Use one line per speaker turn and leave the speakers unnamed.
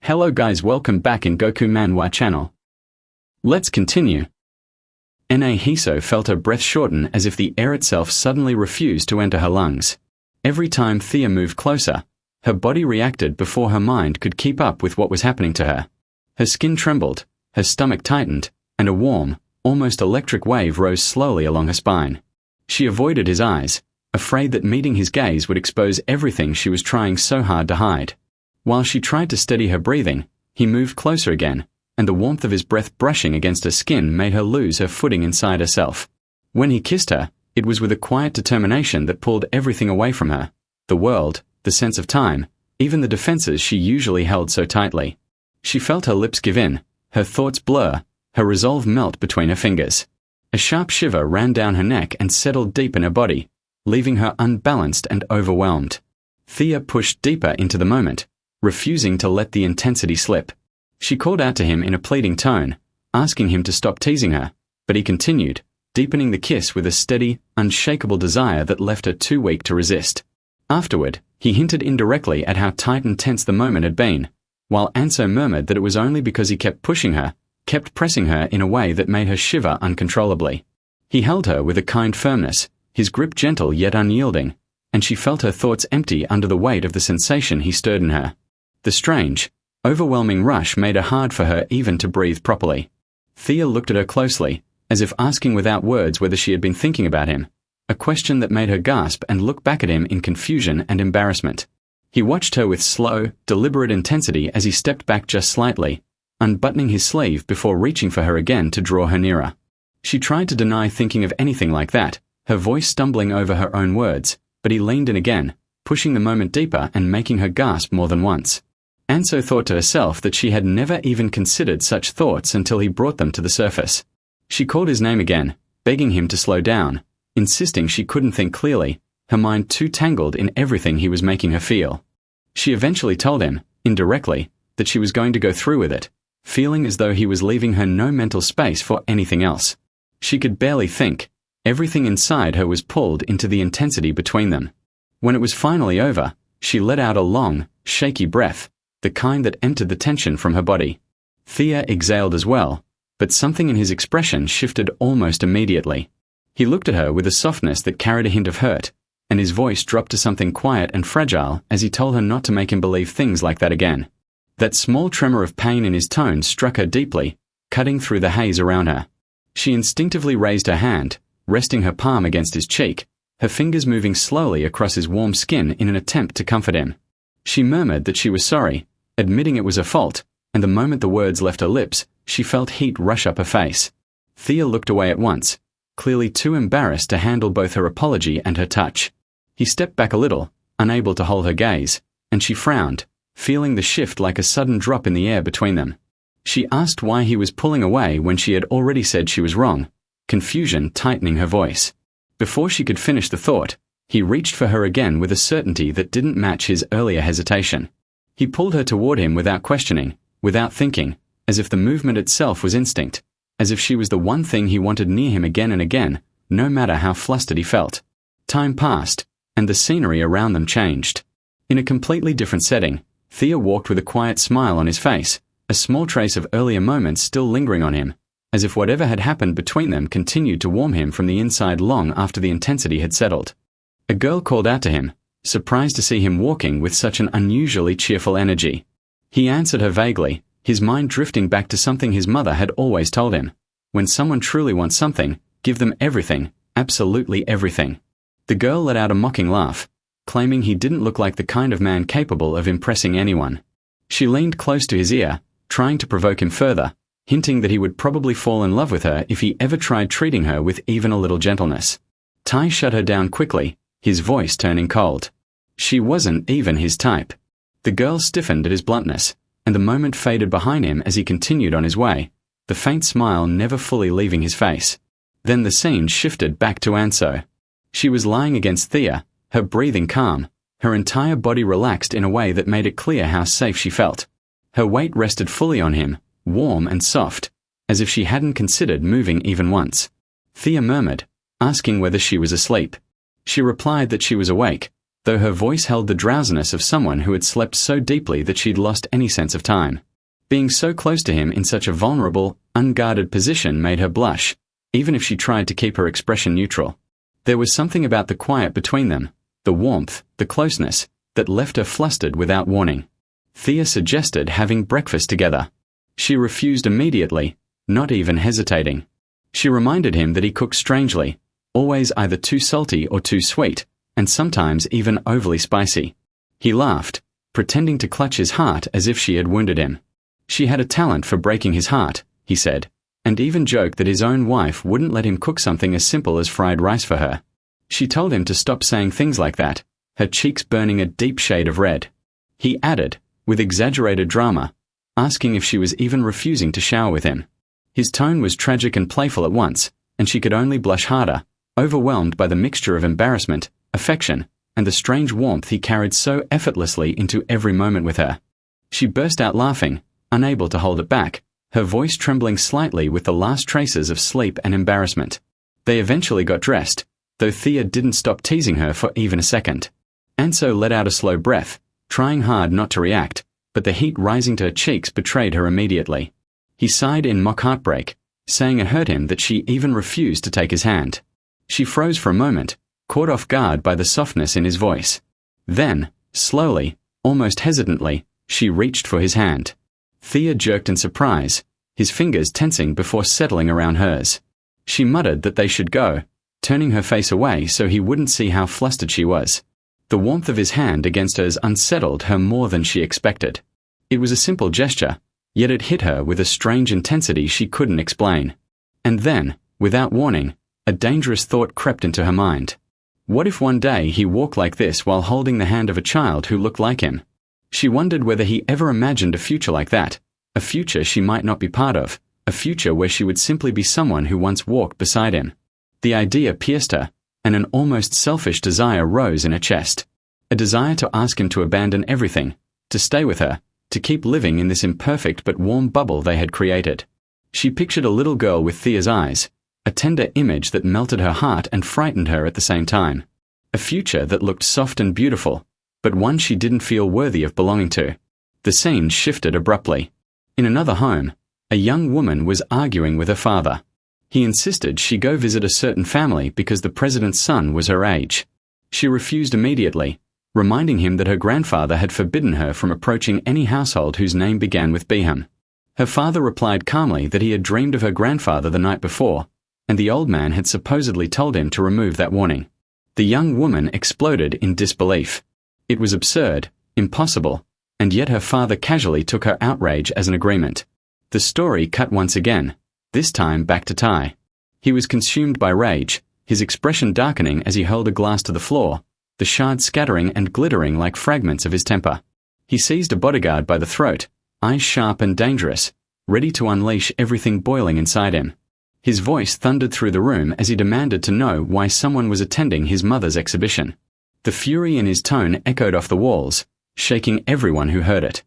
Hello guys, welcome back in Goku Manhwa channel. Let's continue. Hiso felt her breath shorten as if the air itself suddenly refused to enter her lungs. Every time Thea moved closer, her body reacted before her mind could keep up with what was happening to her. Her skin trembled, her stomach tightened, and a warm, almost electric wave rose slowly along her spine. She avoided his eyes, afraid that meeting his gaze would expose everything she was trying so hard to hide. While she tried to steady her breathing, he moved closer again, and the warmth of his breath brushing against her skin made her lose her footing inside herself. When he kissed her, it was with a quiet determination that pulled everything away from her. The world, the sense of time, even the defenses she usually held so tightly. She felt her lips give in, her thoughts blur, her resolve melt between her fingers. A sharp shiver ran down her neck and settled deep in her body, leaving her unbalanced and overwhelmed. Thea pushed deeper into the moment, refusing to let the intensity slip. She called out to him in a pleading tone, asking him to stop teasing her, but he continued, deepening the kiss with a steady, unshakable desire that left her too weak to resist. Afterward, he hinted indirectly at how tight and tense the moment had been, while Anso murmured that it was only because he kept pushing her, kept pressing her in a way that made her shiver uncontrollably. He held her with a kind firmness, his grip gentle yet unyielding, and she felt her thoughts empty under the weight of the sensation he stirred in her. The strange, overwhelming rush made it hard for her even to breathe properly. Thea looked at her closely, as if asking without words whether she had been thinking about him, a question that made her gasp and look back at him in confusion and embarrassment. He watched her with slow, deliberate intensity as he stepped back just slightly, unbuttoning his sleeve before reaching for her again to draw her nearer. She tried to deny thinking of anything like that, her voice stumbling over her own words, but he leaned in again, pushing the moment deeper and making her gasp more than once. Anso thought to herself that she had never even considered such thoughts until he brought them to the surface. She called his name again, begging him to slow down, insisting she couldn't think clearly, her mind too tangled in everything he was making her feel. She eventually told him, indirectly, that she was going to go through with it, feeling as though he was leaving her no mental space for anything else. She could barely think. Everything inside her was pulled into the intensity between them. When it was finally over, she let out a long, shaky breath, the kind that emptied the tension from her body. Thea exhaled as well, but something in his expression shifted almost immediately. He looked at her with a softness that carried a hint of hurt, and his voice dropped to something quiet and fragile as he told her not to make him believe things like that again. That small tremor of pain in his tone struck her deeply, cutting through the haze around her. She instinctively raised her hand, resting her palm against his cheek, her fingers moving slowly across his warm skin in an attempt to comfort him. She murmured that she was sorry, admitting it was her fault, and the moment the words left her lips, she felt heat rush up her face. Thea looked away at once, clearly too embarrassed to handle both her apology and her touch. He stepped back a little, unable to hold her gaze, and she frowned, feeling the shift like a sudden drop in the air between them. She asked why he was pulling away when she had already said she was wrong, confusion tightening her voice. Before she could finish the thought, he reached for her again with a certainty that didn't match his earlier hesitation. He pulled her toward him without questioning, without thinking, as if the movement itself was instinct, as if she was the one thing he wanted near him again and again, no matter how flustered he felt. Time passed, and the scenery around them changed. In a completely different setting, Thea walked with a quiet smile on his face, a small trace of earlier moments still lingering on him, as if whatever had happened between them continued to warm him from the inside long after the intensity had settled. A girl called out to him, surprised to see him walking with such an unusually cheerful energy. He answered her vaguely, his mind drifting back to something his mother had always told him. When someone truly wants something, give them everything, absolutely everything. The girl let out a mocking laugh, claiming he didn't look like the kind of man capable of impressing anyone. She leaned close to his ear, trying to provoke him further, hinting that he would probably fall in love with her if he ever tried treating her with even a little gentleness. Tai shut her down quickly, his voice turning cold. She wasn't even his type. The girl stiffened at his bluntness, and the moment faded behind him as he continued on his way, the faint smile never fully leaving his face. Then the scene shifted back to Anso. She was lying against Thea, her breathing calm, her entire body relaxed in a way that made it clear how safe she felt. Her weight rested fully on him, warm and soft, as if she hadn't considered moving even once. Thea murmured, asking whether she was asleep. She replied that she was awake, though her voice held the drowsiness of someone who had slept so deeply that she'd lost any sense of time. Being so close to him in such a vulnerable, unguarded position made her blush, even if she tried to keep her expression neutral. There was something about the quiet between them, the warmth, the closeness, that left her flustered without warning. Thea suggested having breakfast together. She refused immediately, not even hesitating. She reminded him that he cooked strangely, always either too salty or too sweet, and sometimes even overly spicy. He laughed, pretending to clutch his heart as if she had wounded him. She had a talent for breaking his heart, he said, and even joked that his own wife wouldn't let him cook something as simple as fried rice for her. She told him to stop saying things like that, her cheeks burning a deep shade of red. He added, with exaggerated drama, asking if she was even refusing to shower with him. His tone was tragic and playful at once, and she could only blush harder, overwhelmed by the mixture of embarrassment, affection, and the strange warmth he carried so effortlessly into every moment with her. She burst out laughing, unable to hold it back, her voice trembling slightly with the last traces of sleep and embarrassment. They eventually got dressed, though Thea didn't stop teasing her for even a second. Anso let out a slow breath, trying hard not to react, but the heat rising to her cheeks betrayed her immediately. He sighed in mock heartbreak, saying it hurt him that she even refused to take his hand. She froze for a moment, caught off guard by the softness in his voice. Then, slowly, almost hesitantly, she reached for his hand. Thea jerked in surprise, his fingers tensing before settling around hers. She muttered that they should go, turning her face away so he wouldn't see how flustered she was. The warmth of his hand against hers unsettled her more than she expected. It was a simple gesture, yet it hit her with a strange intensity she couldn't explain. And then, without warning, a dangerous thought crept into her mind. What if one day he walked like this while holding the hand of a child who looked like him? She wondered whether he ever imagined a future like that, a future she might not be part of, a future where she would simply be someone who once walked beside him. The idea pierced her, and an almost selfish desire rose in her chest. A desire to ask him to abandon everything, to stay with her, to keep living in this imperfect but warm bubble they had created. She pictured a little girl with Thea's eyes, a tender image that melted her heart and frightened her at the same time. A future that looked soft and beautiful, but one she didn't feel worthy of belonging to. The scene shifted abruptly. In another home, a young woman was arguing with her father. He insisted she go visit a certain family because the president's son was her age. She refused immediately, reminding him that her grandfather had forbidden her from approaching any household whose name began with Beham. Her father replied calmly that he had dreamed of her grandfather the night before, and the old man had supposedly told him to remove that warning. The young woman exploded in disbelief. It was absurd, impossible, and yet her father casually took her outrage as an agreement. The story cut once again, this time back to Tai. He was consumed by rage, his expression darkening as he hurled a glass to the floor, the shards scattering and glittering like fragments of his temper. He seized a bodyguard by the throat, eyes sharp and dangerous, ready to unleash everything boiling inside him. His voice thundered through the room as he demanded to know why someone was attending his mother's exhibition. The fury in his tone echoed off the walls, shaking everyone who heard it.